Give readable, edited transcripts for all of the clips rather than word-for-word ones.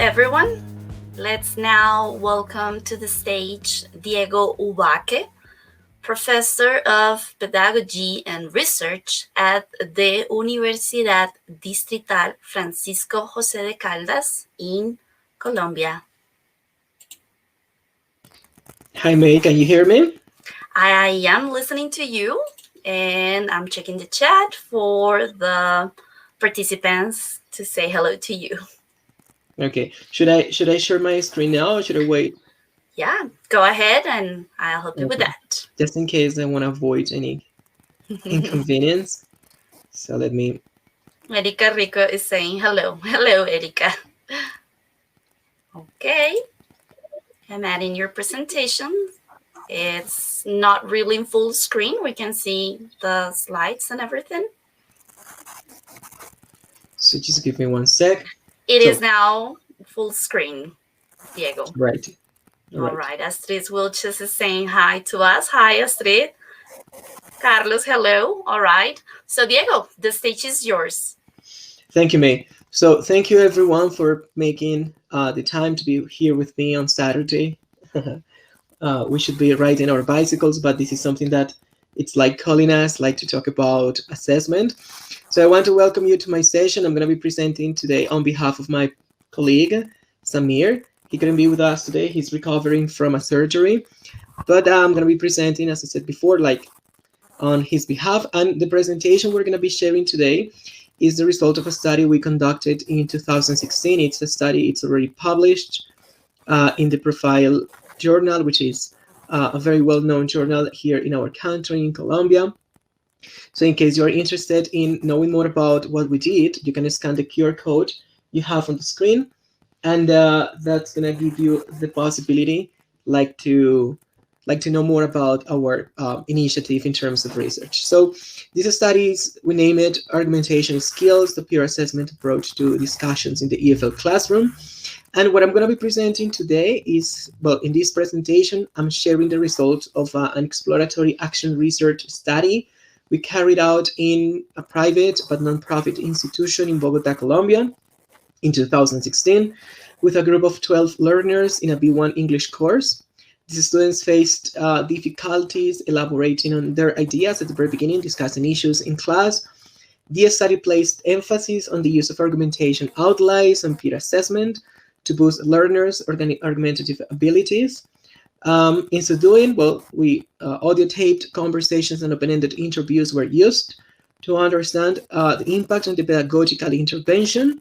everyone. Let's now welcome to the stage Diego Ubaque, Professor of Pedagogy and Research at the Universidad Distrital Francisco José de Caldas in Colombia. Hi, May, can you hear me? I am listening to you, and I'm checking the chat for the participants to say hello to you. Okay. Should I share my screen now or should I wait? Yeah, go ahead and I'll help you with that. Just in case I want to avoid any inconvenience. So let me. Erika Rico is saying hello. Hello, Erika. Okay. I'm adding your presentation. It's not really in full screen. We can see the slides and everything. So just give me 1 sec. It is now full screen, Diego. Right. All right. Astrid Wilches is saying hi to us. Hi, Astrid. Carlos, hello. All right. So, Diego, the stage is yours. Thank you, May. So thank you, everyone, for making the time to be here with me on Saturday. We should be riding our bicycles, but this is something that it's like calling us, like to talk about assessment. So I want to welcome you to my session. I'm going to be presenting today on behalf of my colleague, Samir. He couldn't be with us today. He's recovering from a surgery. But I'm going to be presenting, as I said before, like on his behalf. And the presentation we're going to be sharing today is the result of a study we conducted in 2016. It's a study, it's already published in the Profile journal, which is a very well-known journal here in our country, in Colombia. So in case you're interested in knowing more about what we did, you can scan the QR code you have on the screen, and that's gonna give you the possibility to know more about our initiative in terms of research. So these studies, we name it Argumentation Skills, the Peer Assessment Approach to Discussions in the EFL Classroom. And what I'm going to be presenting today is, well, in this presentation, I'm sharing the results of an exploratory action research study we carried out in a private but non-profit institution in Bogota, Colombia in 2016 with a group of 12 learners in a B1 English course. These students faced difficulties elaborating on their ideas at the very beginning, discussing issues in class. The study placed emphasis on the use of argumentation outlines and peer assessment to boost learners' argumentative abilities. In so doing, well, we audio-taped conversations and open-ended interviews were used to understand the impact on the pedagogical intervention.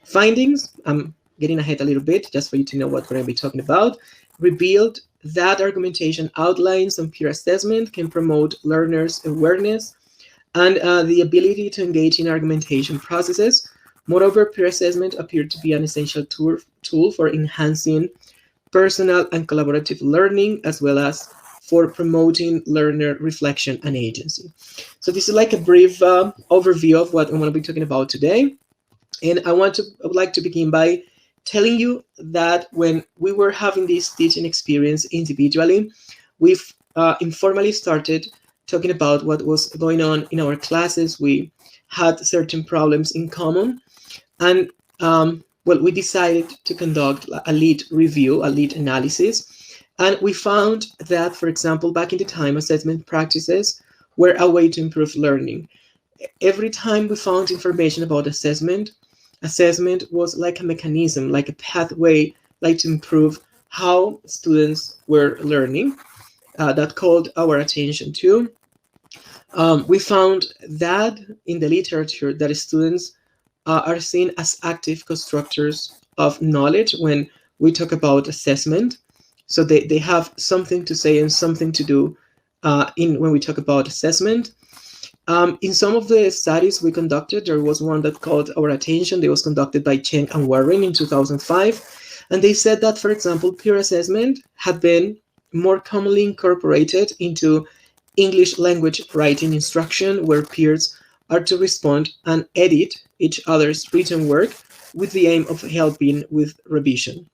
Findings, I'm getting ahead a little bit just for you to know what we're going to be talking about, revealed that argumentation outlines and peer assessment can promote learners' awareness and the ability to engage in argumentation processes. Moreover, peer assessment appeared to be an essential tool for enhancing personal and collaborative learning, as well as for promoting learner reflection and agency. So this is like a brief overview of what I'm going to be talking about today. And I would like to begin by telling you that when we were having this teaching experience individually, we've informally started talking about what was going on in our classes. We had certain problems in common, and well, we decided to conduct a lead review, a lead analysis, and we found that, for example, back in the time, assessment practices were a way to improve learning. Every time we found information about assessment was like a mechanism, like a pathway, like to improve how students were learning. That called our attention to. We found that in the literature that students are seen as active constructors of knowledge when we talk about assessment. So they have something to say and something to do when we talk about assessment. In some of the studies we conducted, there was one that called our attention. It was conducted by Cheng and Warren in 2005. And they said that, for example, peer assessment had been more commonly incorporated into English language writing instruction, where peers are to respond and edit each other's written work with the aim of helping with revision.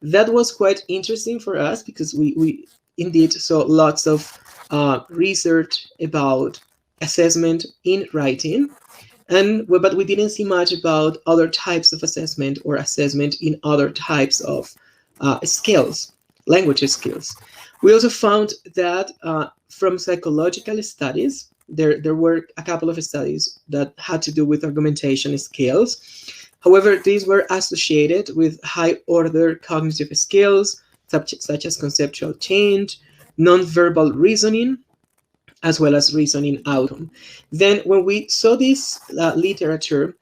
That was quite interesting for us because we indeed saw lots of research about assessment in writing. But we didn't see much about other types of assessment or assessment in other types of skills, language skills. We also found that from psychological studies, there were a couple of studies that had to do with argumentation skills. However, these were associated with high order cognitive skills, such as conceptual change, nonverbal reasoning, as well as reasoning outcome. Then when we saw this literature,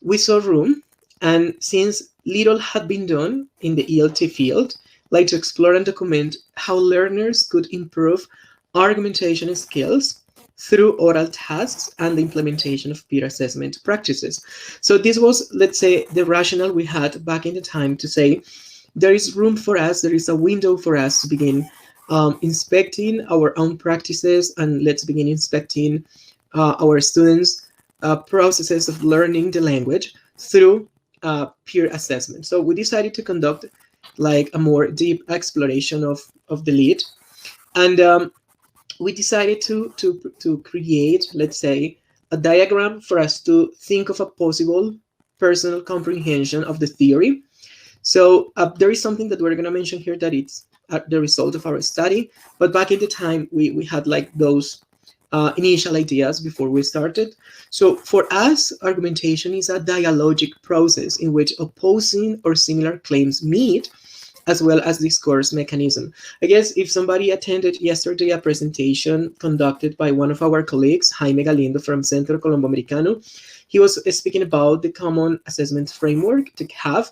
we saw room, and since little had been done in the ELT field, like to explore and document how learners could improve argumentation skills through oral tasks and the implementation of peer assessment practices. So this was, let's say, the rationale we had back in the time to say there is room for us, there is a window for us to begin inspecting our own practices, and let's begin inspecting our students' processes of learning the language through peer assessment. So we decided to conduct like a more deep exploration of the lead, and we decided to create, let's say, a diagram for us to think of a possible personal comprehension of the theory. So there is something that we're going to mention here that it's the result of our study, but back in the time we had like those initial ideas before we started. So for us, argumentation is a dialogic process in which opposing or similar claims meet, as well as discourse mechanism. I guess if somebody attended yesterday a presentation conducted by one of our colleagues, Jaime Galindo from Centro Colombo Americano, he was speaking about the common assessment framework to have,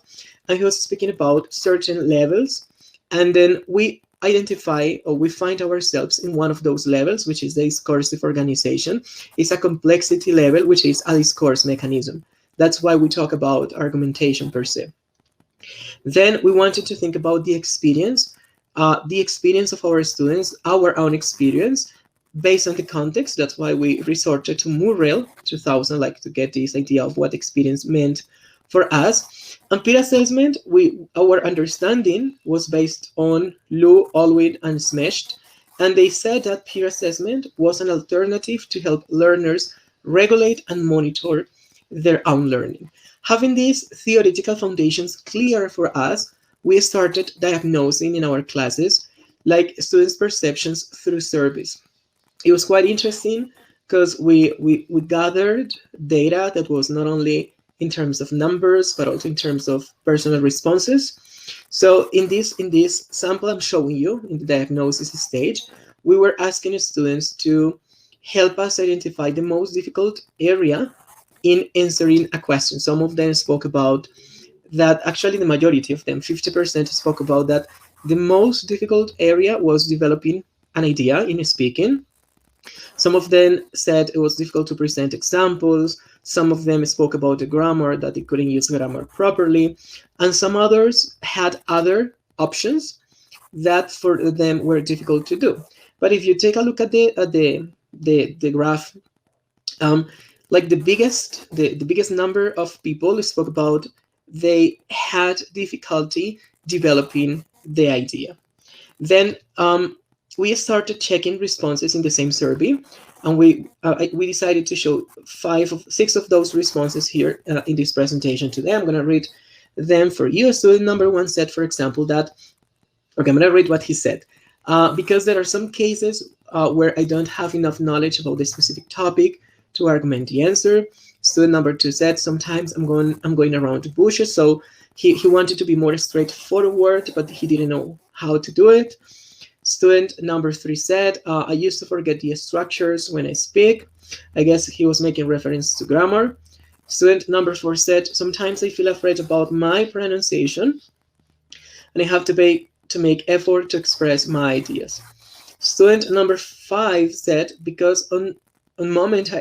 and he was speaking about certain levels, and then we identify or we find ourselves in one of those levels, which is the discursive organization. It's a complexity level, which is a discourse mechanism. That's why we talk about argumentation per se. Then we wanted to think about the experience of our students, our own experience, based on the context. That's why we resorted to Murrell 2000, like to get this idea of what experience meant for us. And peer assessment, our understanding was based on Liu, Allwyn, and Smecht, and they said that peer assessment was an alternative to help learners regulate and monitor their own learning. Having these theoretical foundations clear for us, we started diagnosing in our classes like students' perceptions through surveys. It was quite interesting because we gathered data that was not only in terms of numbers, but also in terms of personal responses. So in this sample I'm showing you, in the diagnosis stage, we were asking students to help us identify the most difficult area in answering a question. Some of them spoke about that, actually the majority of them, 50%, spoke about that the most difficult area was developing an idea in speaking. Some of them said it was difficult to present examples. Some of them spoke about the grammar, that they couldn't use grammar properly. And some others had other options that for them were difficult to do. But if you take a look at the graph, like the biggest number of people spoke about they had difficulty developing the idea. Then we started checking responses in the same survey, and we decided to show 6 of those responses here in this presentation today. I'm going to read them for you. Student number 1 said, for example, that, okay, I'm going to read what he said. Because there are some cases where I don't have enough knowledge about the specific topic to argument the answer. Student number 2 said, sometimes I'm going around the bushes. So he wanted to be more straightforward, but he didn't know how to do it. Student number 3 said, I used to forget the structures when I speak. I guess he was making reference to grammar. Student number 4 said, sometimes I feel afraid about my pronunciation, and I have to make effort to express my ideas. Student number 5 said, because the moment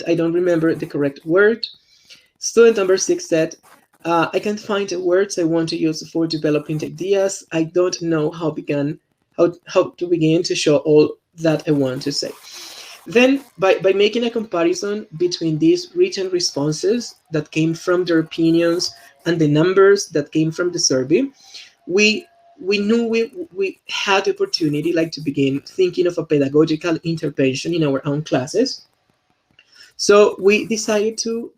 I don't remember the correct word. Student number 6 said, I can't find the words I want to use for developing ideas. I don't know how to begin to show all that I want to say. Then, by making a comparison between these written responses that came from their opinions and the numbers that came from the survey, we knew we had the opportunity like to begin thinking of a pedagogical intervention in our own classes. So we decided to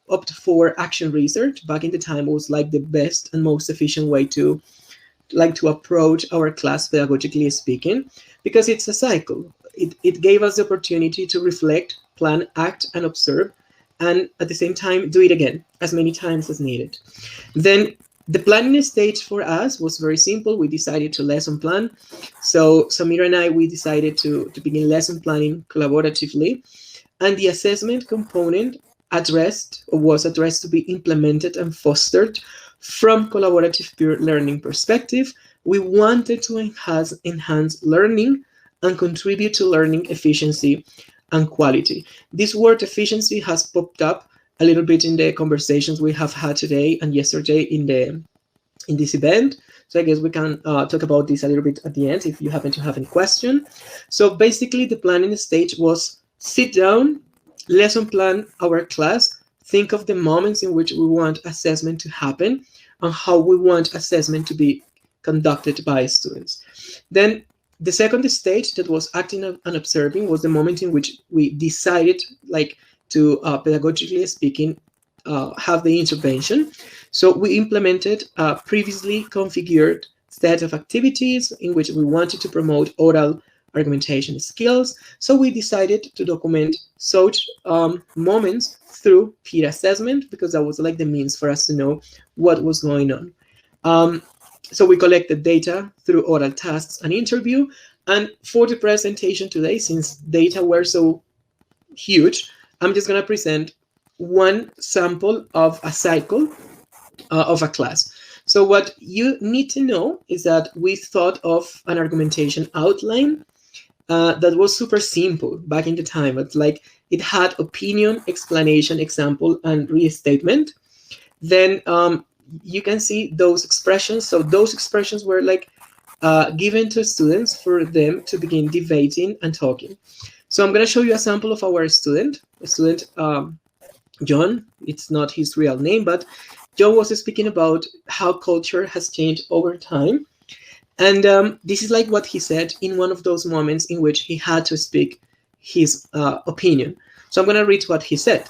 opt for action research. Back in the time, it was like the best and most efficient way to approach our class pedagogically speaking, because it's a cycle. It gave us the opportunity to reflect, plan, act, and observe, and at the same time do it again as many times as needed. Then the planning stage for us was very simple. We decided to lesson plan. So Samira and I, we decided to begin lesson planning collaboratively, and the assessment component was addressed to be implemented and fostered from collaborative peer learning perspective. We wanted to enhance learning and contribute to learning efficiency and quality. This word efficiency has popped up a little bit in the conversations we have had today and yesterday in this event. So I guess we can talk about this a little bit at the end if you happen to have any question. So basically the planning stage was sit down, lesson plan our class, think of the moments in which we want assessment to happen and how we want assessment to be conducted by students. Then the second stage, that was acting and observing, was the moment in which we decided to pedagogically speaking have the intervention. So we implemented a previously configured set of activities in which we wanted to promote oral argumentation skills. So we decided to document such moments through peer assessment, because that was like the means for us to know what was going on. So we collected data through oral tasks and interview. And for the presentation today, since data were so huge, I'm just going to present one sample of a cycle of a class. So what you need to know is that we thought of an argumentation outline that was super simple back in the time. It's like it had opinion, explanation, example, and restatement. Then you can see those expressions. So those expressions were given to students for them to begin debating and talking. So I'm going to show you a sample of our student, John. It's not his real name, but John was speaking about how culture has changed over time. And this is like what he said in one of those moments in which he had to speak his opinion. So I'm going to read what he said.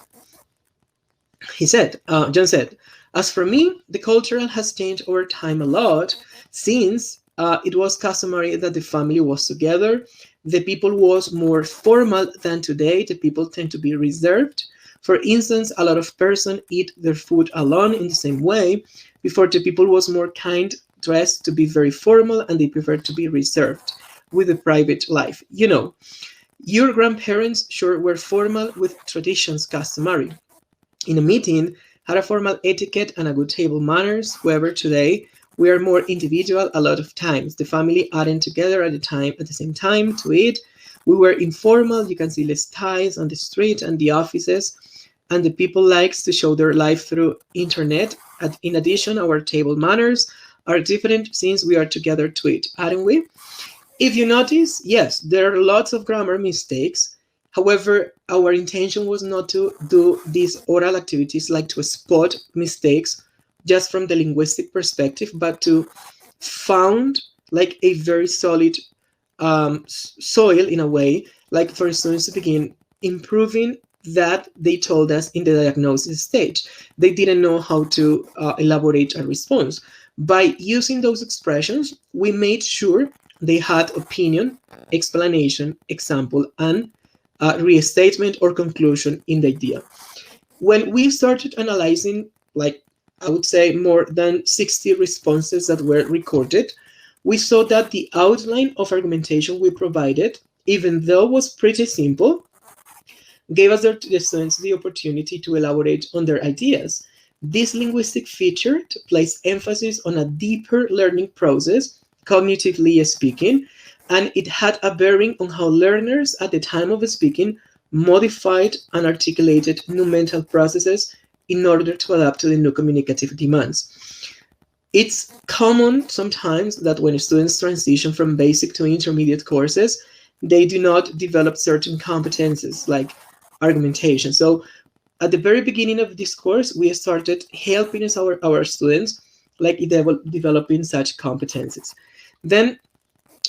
John said, "As for me, the culture has changed over time a lot, since it was customary that the family was together. The people was more formal than today. The people tend to be reserved. For instance, a lot of person eat their food alone in the same way. Before, the people was more kind, dressed to be very formal, and they preferred to be reserved with a private life. You know, your grandparents sure were formal with traditions customary. In a meeting, had a formal etiquette and a good table manners. However, today, we are more individual a lot of times. The family aren't together at the same time to eat. We were informal. You can see less ties on the street and the offices, and the people likes to show their life through internet. In addition, our table manners are different since we are together to eat, aren't we? If you notice, yes, there are lots of grammar mistakes. However, our intention was not to do these oral activities like to spot mistakes just from the linguistic perspective, but to found like a very solid soil in a way, like for students to begin improving that they told us in the diagnosis stage. They didn't know how to elaborate a response. By using those expressions, we made sure they had opinion, explanation, example, and restatement or conclusion in the idea. When we started analyzing, like I would say more than 60 responses that were recorded, we saw that the outline of argumentation we provided, even though it was pretty simple, gave us the students the opportunity to elaborate on their ideas. This linguistic feature placed emphasis on a deeper learning process, cognitively speaking, and it had a bearing on how learners at the time of speaking modified and articulated new mental processes in order to adapt to the new communicative demands. It's common sometimes that when students transition from basic to intermediate courses, they do not develop certain competences like argumentation. So at the very beginning of this course, we started helping our students like developing such competences. Then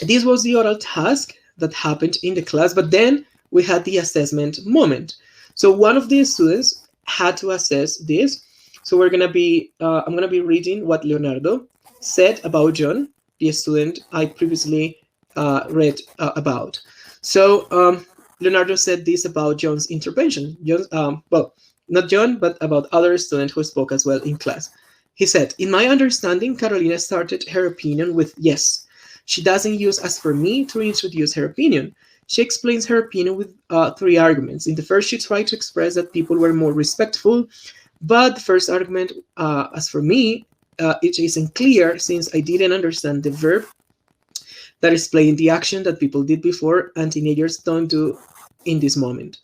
this was the oral task that happened in the class, but then we had the assessment moment. So one of the students had to assess this. So I'm gonna be reading what Leonardo said about John, the student I previously read about. So Leonardo said this about John's intervention. Well, not John, but about other student who spoke as well in class. He said, "In my understanding, Carolina started her opinion with yes. She doesn't use as for me to introduce her opinion. She explains her opinion with three arguments. In the first, she tried to express that people were more respectful, but the first argument, as for me, it isn't clear since I didn't understand the verb that is playing the action that people did before and teenagers don't do in this moment.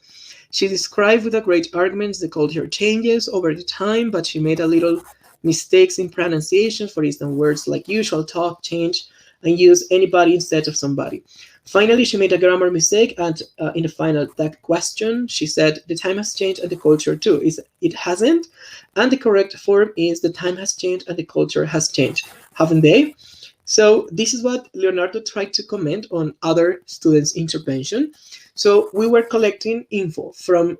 She described with a great arguments the culture changes over the time, but she made a little mistakes in pronunciation. For instance, words like usual, talk, change, and use anybody instead of somebody. Finally, she made a grammar mistake, and in the final that question, she said, the time has changed and the culture too. It hasn't, and the correct form is the time has changed and the culture has changed. Haven't they? So this is what Leonardo tried to comment on other students' intervention. So we were collecting info from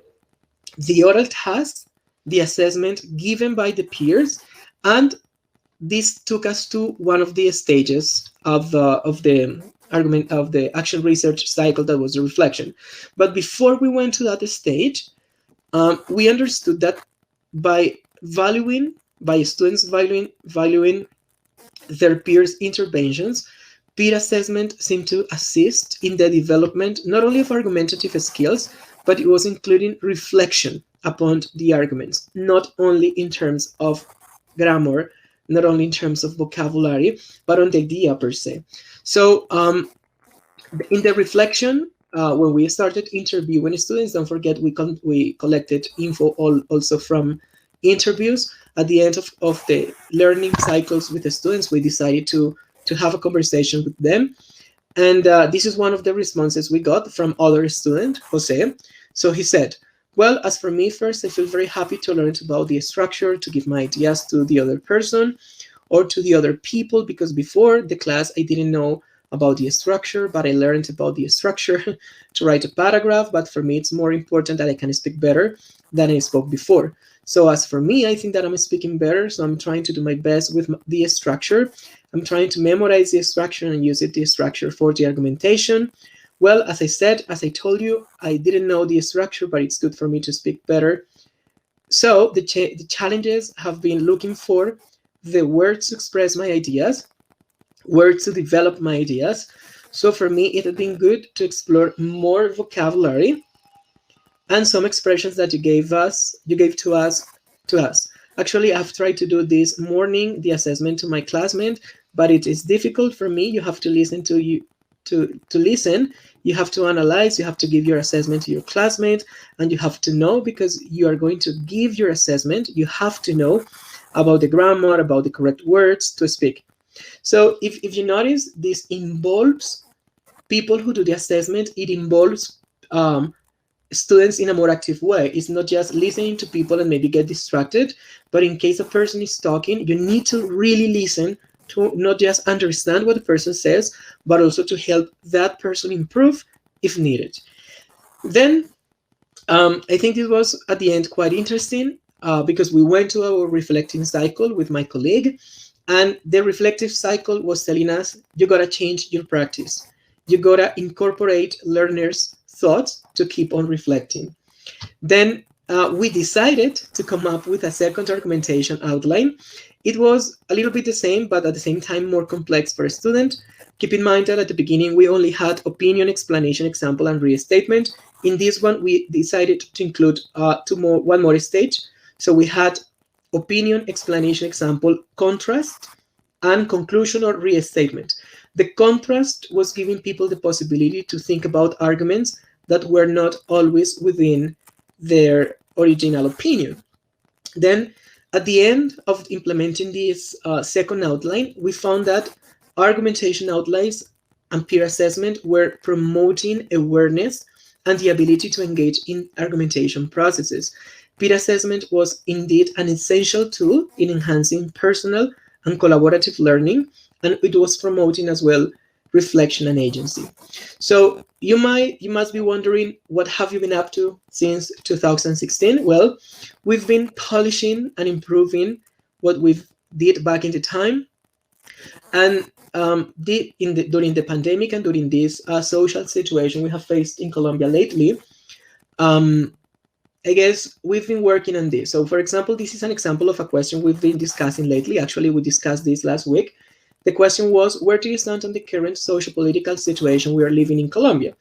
the oral tasks, the assessment given by the peers, and this took us to one of the stages of the argument of the action research cycle, that was the reflection. But before we went to that stage, we understood that by students valuing their peers' interventions, peer assessment seemed to assist in the development not only of argumentative skills, but it was including reflection upon the arguments, not only in terms of grammar, not only in terms of vocabulary, but on the idea per se. So in the reflection, when we started interviewing students, don't forget we collected info also from interviews. At the end of the learning cycles with the students, we decided to have a conversation with them. And this is one of the responses we got from other student, Jose. So he said, well, as for me, first, I feel very happy to learn about the structure, to give my ideas to the other person or to the other people, because before the class, I didn't know about the structure, but I learned about the structure to write a paragraph. But for me, it's more important that I can speak better than I spoke before. So as for me, I think that I'm speaking better. So I'm trying to do my best with the structure. I'm trying to memorize the structure and use the structure for the argumentation. Well, as I said, as I told you, I didn't know the structure, but it's good for me to speak better. So the challenges have been looking for the words to express my ideas, words to develop my ideas. So for me, it has been good to explore more vocabulary and some expressions that you gave to us. Actually, I've tried to do this morning, the assessment to my classmate, but it is difficult for me. You have to listen to listen. You have to analyze, you have to give your assessment to your classmate, and you have to know, because you are going to give your assessment, you have to know about the grammar, about the correct words to speak. So if you notice, this involves people who do the assessment, it involves students in a more active way. It's not just listening to people and maybe get distracted, but in case a person is talking, you need to really listen to not just understand what the person says, but also to help that person improve if needed. Then I think it was at the end quite interesting because we went to our reflecting cycle with my colleague, and the reflective cycle was telling us, you gotta change your practice. You gotta incorporate learners' thoughts to keep on reflecting. Then we decided to come up with a second argumentation outline. It was a little bit the same, but at the same time more complex for a student. Keep in mind that at the beginning, we only had opinion, explanation, example, and restatement. In this one, we decided to include one more stage. So we had opinion, explanation, example, contrast, and conclusion or restatement. The contrast was giving people the possibility to think about arguments that were not always within their original opinion. Then at the end of implementing this second outline, we found that argumentation outlines and peer assessment were promoting awareness and the ability to engage in argumentation processes. Peer assessment was indeed an essential tool in enhancing personal and collaborative learning, and it was promoting as well reflection, and agency. So you must be wondering, what have you been up to since 2016? Well, we've been polishing and improving what we've did back in the time, and during the pandemic and during this social situation we have faced in Colombia lately. um, I guess we've been working on this. So, for example, this is an example of a question we've been discussing lately. Actually, we discussed this last week. The question was, where do you stand on the current socio-political situation we are living in Colombia?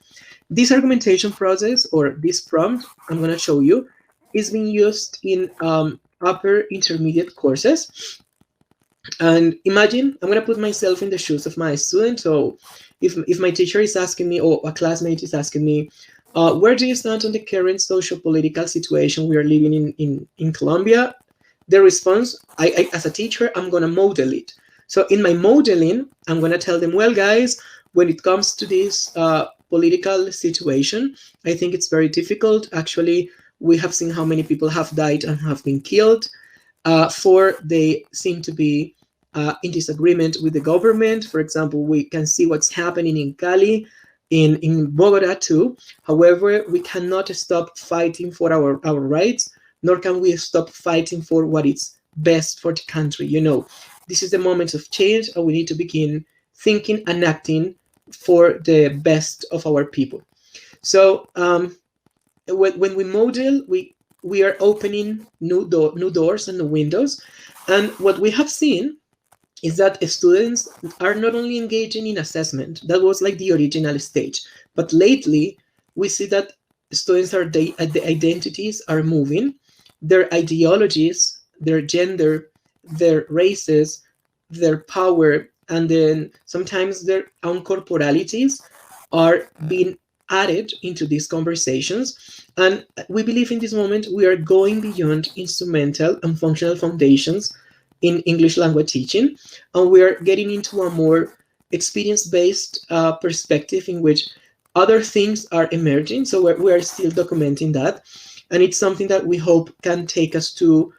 This argumentation process, or this prompt I'm going to show you, is being used in upper intermediate courses. And imagine, I'm going to put myself in the shoes of my student. So if my teacher is asking me, or a classmate is asking me, where do you stand on the current social political situation we are living in Colombia? The response, as a teacher, I'm going to model it. So in my modeling, I'm going to tell them, well, guys, when it comes to this political situation, I think it's very difficult. Actually, we have seen how many people have died and have been killed. For they seem to be in disagreement with the government. For example, we can see what's happening in Cali, in Bogota too. However, we cannot stop fighting for our rights, nor can we stop fighting for what is best for the country. You know, this is the moment of change, and we need to begin thinking and acting for the best of our people. So when we model, we are opening new doors and new windows. And what we have seen is that students are not only engaging in assessment. That was like the original stage. But lately, we see that students the identities are moving, their ideologies, their gender, their races, their power, and then sometimes their own corporalities are being added into these conversations. And we believe in this moment we are going beyond instrumental and functional foundations in English language teaching, and we are getting into a more experience-based perspective in which other things are emerging. So we are still documenting that, and it's something that we hope can take us to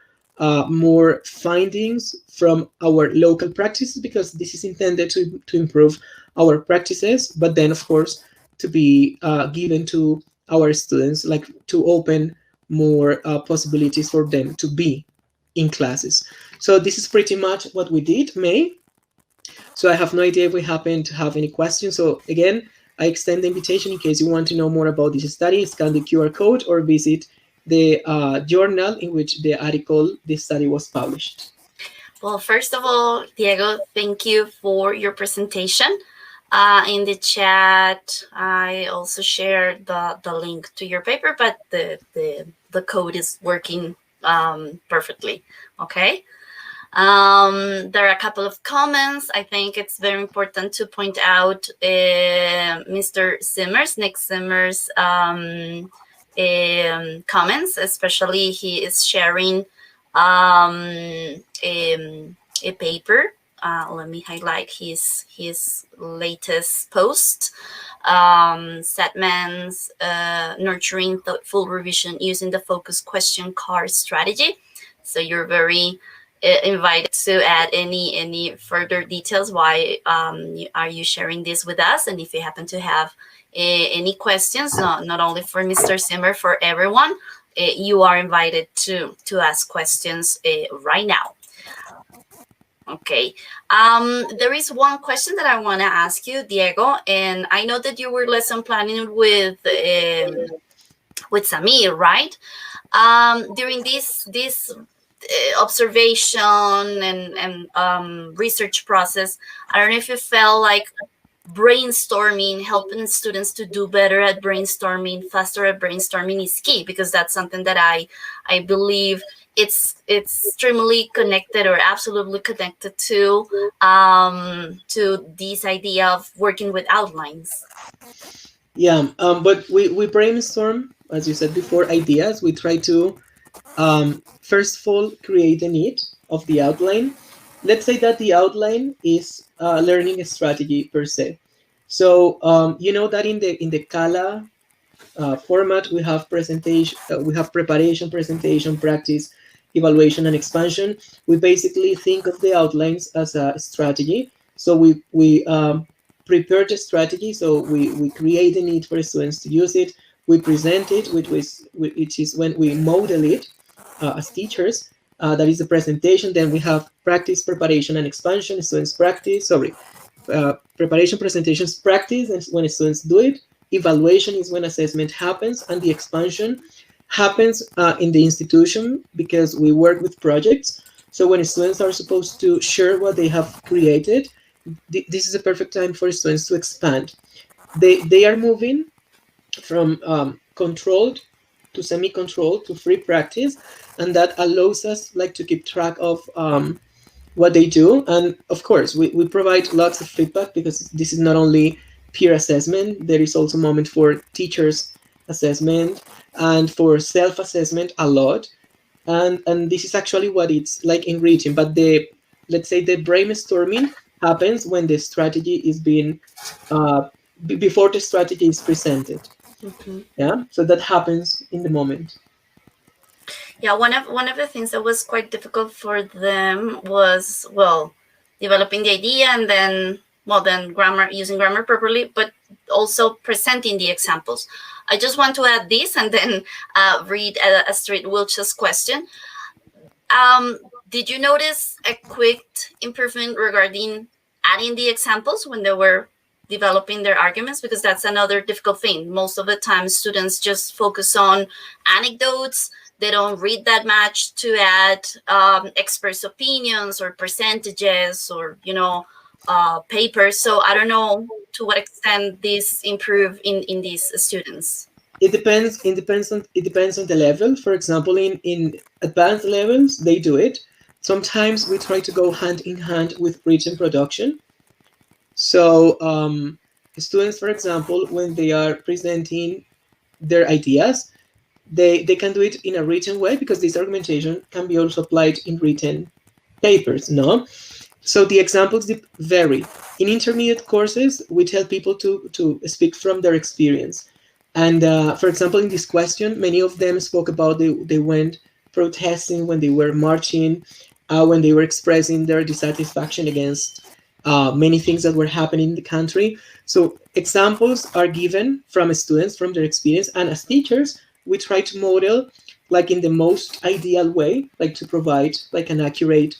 more findings from our local practices, because this is intended to improve our practices, but then of course to be given to our students, like to open more possibilities for them to be in classes. So this is pretty much what we did, May. So I have no idea if we happen to have any questions. So again, I extend the invitation in case you want to know more about this study. Scan the QR code or visit the journal in which the article, this study was published. Well, first of all, Diego, thank you for your presentation. In the chat, I also shared the link to your paper, but the code is working perfectly. Okay. There are a couple of comments. I think it's very important to point out Mr. Zimmer's, Nick Zimmer's comments, especially he is sharing a paper. Let me highlight his latest post. Setman's nurturing thoughtful revision using the focus question card strategy. So you're very invited to add any further details. Why are you sharing this with us? And if you happen to have any questions, not only for Mr. Zimmer, for everyone, you are invited to ask questions right now. Okay. There is one question that I want to ask you, Diego, and I know that you were lesson planning with Samir, right? During this observation and research process, I don't know if you felt like brainstorming, helping students to do better at brainstorming, faster at brainstorming is key, because that's something that I believe it's extremely connected, or absolutely connected to this idea of working with outlines. Yeah, but we brainstorm, as you said before, ideas. We try to first of all create the need of the outline. Let's say that the outline is learning a strategy per se. So you know that in the Kala format, we have presentation, we have preparation, presentation, practice, evaluation, and expansion. We basically think of the outlines as a strategy. So we prepare the strategy. So we create the need for students to use it. We present it, which is when we model it as teachers. That is the presentation. Then we have practice, preparation, and expansion. Students practice, sorry, preparation, presentations, practice, and when students do it. Evaluation is when assessment happens, and the expansion happens in the institution because we work with projects. So when students are supposed to share what they have created, this is a perfect time for students to expand. They are moving from controlled to semi-controlled to free practice, and that allows us like to keep track of what they do. And of course, we provide lots of feedback because this is not only peer assessment, there is also a moment for teachers assessment and for self-assessment a lot. And this is actually what it's like enriching. But the, let's say, the brainstorming happens when the strategy is being before the strategy is presented. Mhm. Yeah, so that happens in the moment. Yeah, one of the things that was quite difficult for them was, well, developing the idea, and then, well, then grammar, using grammar properly, but also presenting the examples. I just want to add this and then read Astrid Wilch's question. Did you notice a quick improvement regarding adding the examples when they were developing their arguments? Because that's another difficult thing. Most of the time, students just focus on anecdotes. They don't read that much to add experts' opinions or percentages or, papers. So I don't know to what extent this improve in these students. It depends on the level. For example, in advanced levels, they do it. Sometimes we try to go hand in hand with written production. So students, for example, when they are presenting their ideas, they can do it in a written way because this argumentation can be also applied in written papers, no? So the examples vary. In intermediate courses, we tell people to speak from their experience. And for example, in this question, many of them spoke about they went protesting when they were marching, when they were expressing their dissatisfaction against many things that were happening in the country. So examples are given from students, from their experience. And as teachers, we try to model like in the most ideal way, like to provide like an accurate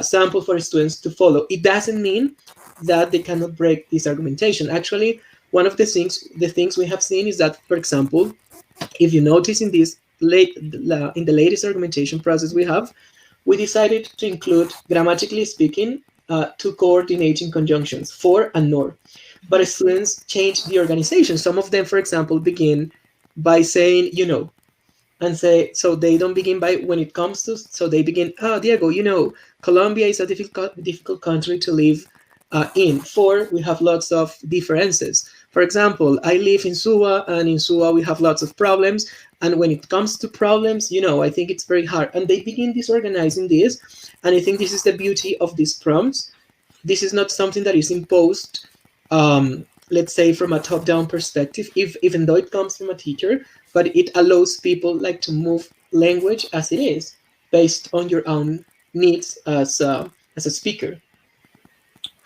sample for students to follow. It doesn't mean that they cannot break this argumentation. Actually, one of the things we have seen is that, for example, if you notice in this in the latest argumentation process we decided to include, grammatically speaking, two coordinating conjunctions, for and nor. But students change the organization. Some of them, for example, begin by saying, and say, so they don't begin by when it comes to, so they begin, Diego, Colombia is a difficult country to live in. For, we have lots of differences. For example, I live in Suwa, and in Suwa we have lots of problems. And when it comes to problems, I think it's very hard. And they begin disorganizing this. And I think this is the beauty of these prompts. This is not something that is imposed, let's say, from a top-down perspective, even though it comes from a teacher, but it allows people like to move language as it is, based on your own needs as a speaker.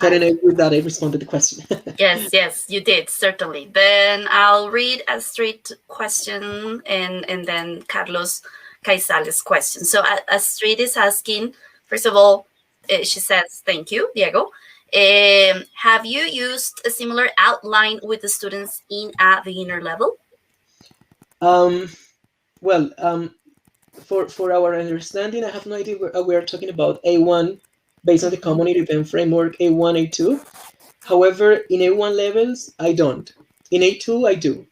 I don't know if with that I responded to the question. Yes, you did, certainly. Then I'll read a straight question and then Carlos Caizales' question. So Astrid is asking, first of all, she says, thank you, Diego. Have you used a similar outline with the students in a beginner level? Well, for our understanding, I have no idea we are talking about A1 based on the cognitive event framework, A1, A2. However, in A1 levels, I don't. In A2, I do.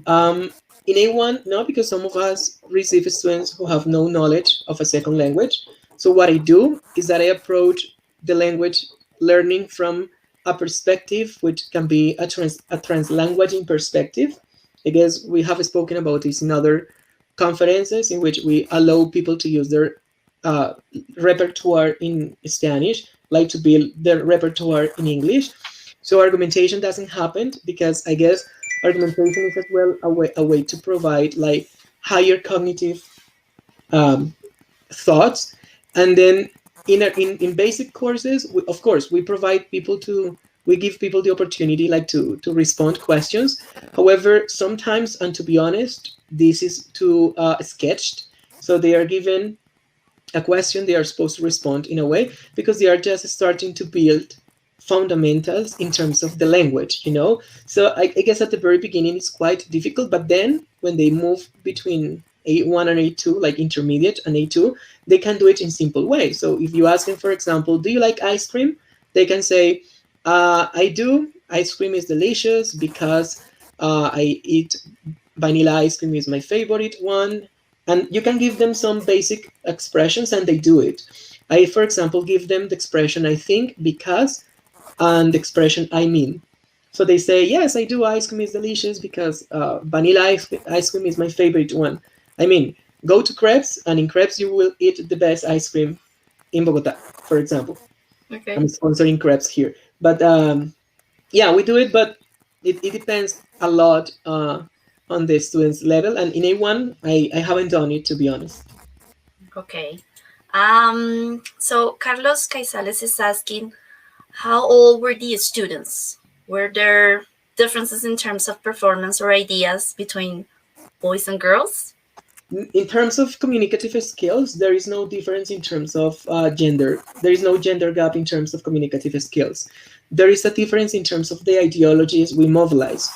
In A1, no, because some of us receive students who have no knowledge of a second language. So what I do is that I approach the language learning from a perspective which can be a translanguaging perspective. I guess we have spoken about this in other conferences in which we allow people to use their repertoire in Spanish, like to build their repertoire in English. So argumentation doesn't happen because I guess argumentation is as well a way to provide like higher cognitive thoughts. And then in basic courses, of course, we provide people to we give people the opportunity like to respond questions. However, sometimes, and to be honest, this is too sketched. So they are given a question, they are supposed to respond in a way because they are just starting to build fundamentals in terms of the language, you know. So I guess at the very beginning it's quite difficult, but then when they move between A1 and A2, like intermediate and A2, they can do it in simple ways. So if you ask them, for example, do you like ice cream, they can say, I do. Ice cream is delicious because I eat vanilla ice cream is my favorite one. And you can give them some basic expressions and they do it. I, for example, give them the expression I think because and the expression I mean. So they say, yes, I do. Ice cream is delicious because vanilla ice cream is my favorite one. I mean, go to crepes and in crepes you will eat the best ice cream in Bogota, for example. I'm Okay. sponsoring crepes here. But yeah, we do it, but it depends a lot on the student's level. And in A1, I haven't done it, to be honest. Okay. So Carlos Caizales is asking, how old were the students? Were there differences in terms of performance or ideas between boys and girls? In terms of communicative skills, there is no difference in terms of gender. There is no gender gap in terms of communicative skills. There is a difference in terms of the ideologies we mobilize.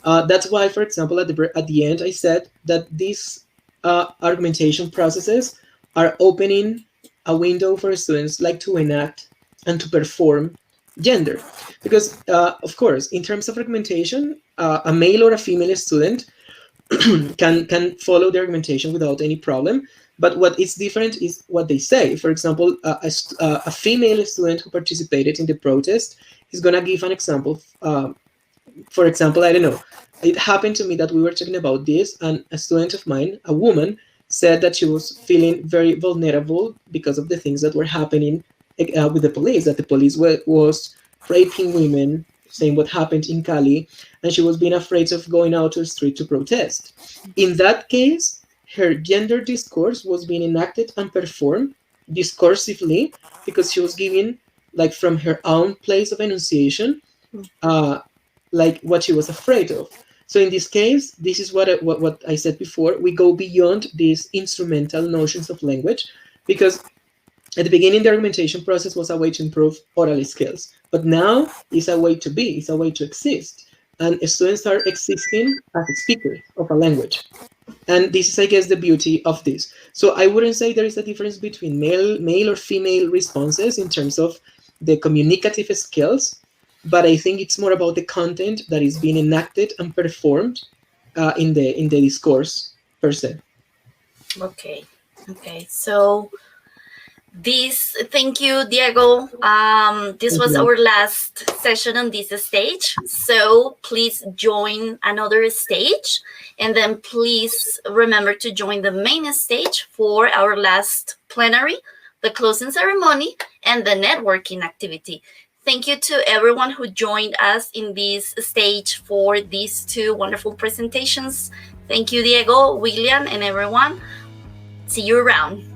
That's why, for example, at the end, I said that these argumentation processes are opening a window for students like to enact and to perform gender. Because, of course, in terms of argumentation, a male or a female student can follow the argumentation without any problem. But what is different is what they say. For example, a female student who participated in the protest is going to give an example. For example, I don't know. It happened to me that we were talking about this, and a student of mine, a woman, said that she was feeling very vulnerable because of the things that were happening with the police, that the police was raping women, saying what happened in Cali, and she was being afraid of going out to the street to protest. In that case, her gender discourse was being enacted and performed discursively because she was giving, like, from her own place of enunciation, uh, like what she was afraid of. So in this case, this is what I said before. We go beyond these instrumental notions of language because at the beginning, the argumentation process was a way to improve oral skills, but now it's a way to be, it's a way to exist. And students are existing as speakers of a language. And this is, I guess, the beauty of this. So I wouldn't say there is a difference between male or female responses in terms of the communicative skills, but I think it's more about the content that is being enacted and performed in the discourse per se. Okay. Okay. So thank you, Diego. This Thank was you. our last session on this stage. So please join another stage, and then please remember to join the main stage for our last plenary, the closing ceremony, and the networking activity. Thank you to everyone who joined us in this stage for these two wonderful presentations. Thank you, Diego, William, and everyone. See you around.